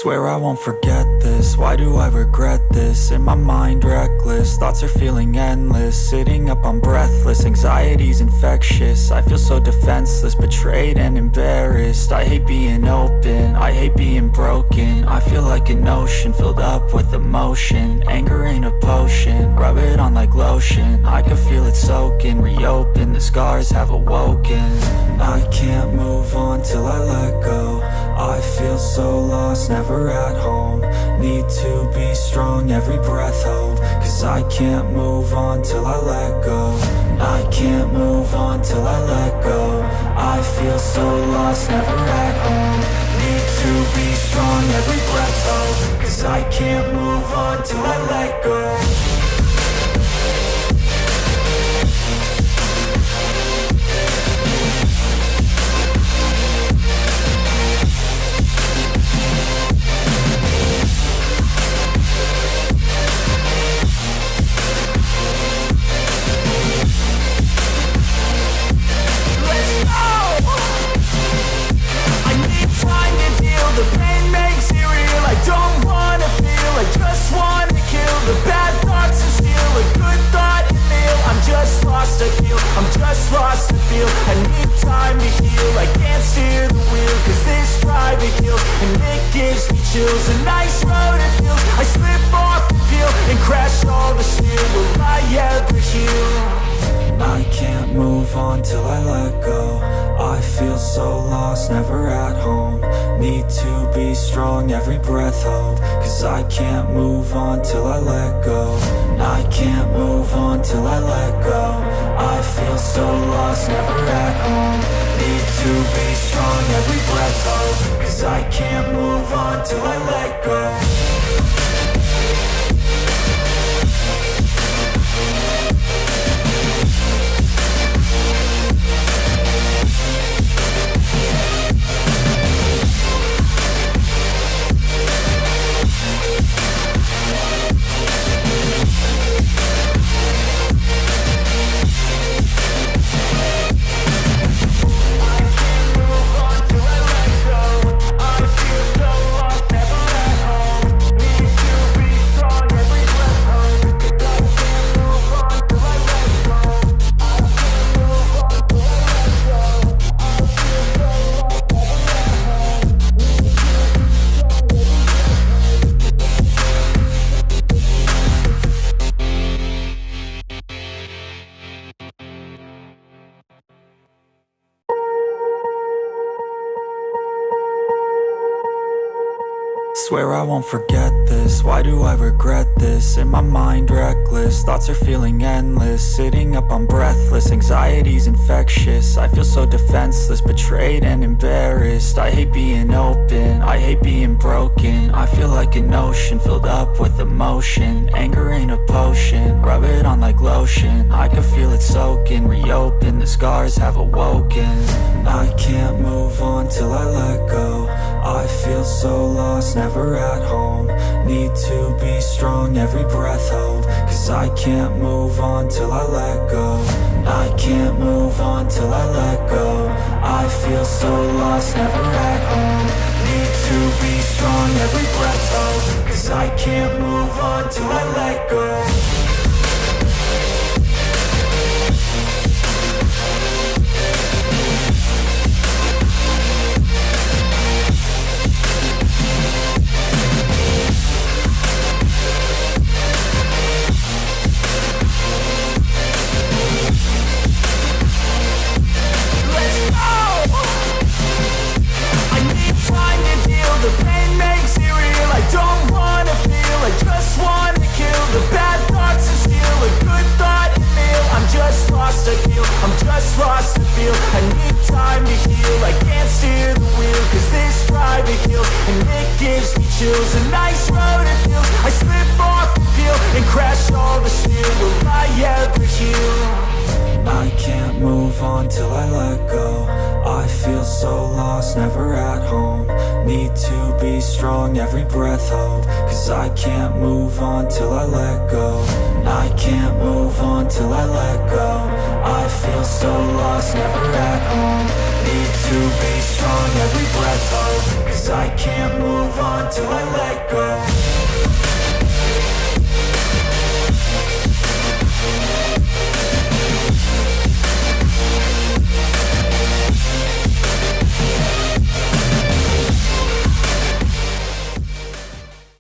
Swear I won't forget this, why do I regret this? In my mind reckless, thoughts are feeling endless. Sitting up I'm breathless, anxiety's infectious. I feel so defenseless, betrayed and embarrassed. I hate being open, I hate being broken. I feel like an ocean filled up with emotion. Anger ain't a potion, rub it on like lotion. I can feel it soaking, reopen, the scars have awoken. I can't move on till I let go. I feel so lost, never at home. Need to be strong, every breath hold. Cause I can't move on till I let go. I can't move on till I let go. I feel so lost, never at home. Need to be strong, every breath hold. Cause I can't move on till I let go. The pain makes it real, I don't wanna feel, I just wanna kill the bad thoughts and steal a good thought and feel. I'm just lost, I feel, I'm just lost to feel. I need time to heal, I can't steer the wheel. Cause this drive it kills, and it gives me chills. A nice road it feels, I slip off the peel and crash all the steel. Will I ever heal? I can't move on till I let go. I feel so lost, never at home. Need to be strong, every breath hold. Cause I can't move on till I let go. I can't move on till I let go. I feel so lost, never at home. Need to be strong, every breath hold. Cause I can't move on till I let go. Swear I won't forget this, why do I regret this? In my mind reckless, thoughts are feeling endless. Sitting up I'm breathless, anxiety's infectious. I feel so defenseless, betrayed and embarrassed. I hate being open, I hate being broken. I feel like an ocean filled up with emotion. Anger ain't a potion, rub it on like lotion. I can feel it soaking, reopen, the scars have awoken. I can't move on till I let go. I feel so lost, never at home. Need to be strong, every breath hold. Cause I can't move on till I let go. I can't move on till I let go. I feel so lost, never at home. Need to be strong, every breath hold. Cause I can't move on till I let go. The pain makes it real, I don't wanna feel, I just wanna kill the bad thoughts and steal a good thought and feel. I'm just lost, I feel, I'm just lost to feel. I need time to heal, I can't steer the wheel. Cause this drive it kills, and it gives me chills. A nice road it feels, I slip off the peel and crash all the steel. Will I ever heal? I can't move on till I let go. I feel so lost, never at home. Need to be strong, every breath hold. Cause I can't move on till I let go. I can't move on till I let go. I feel so lost, never at home. Need to be strong. 'cause I can't move on till I let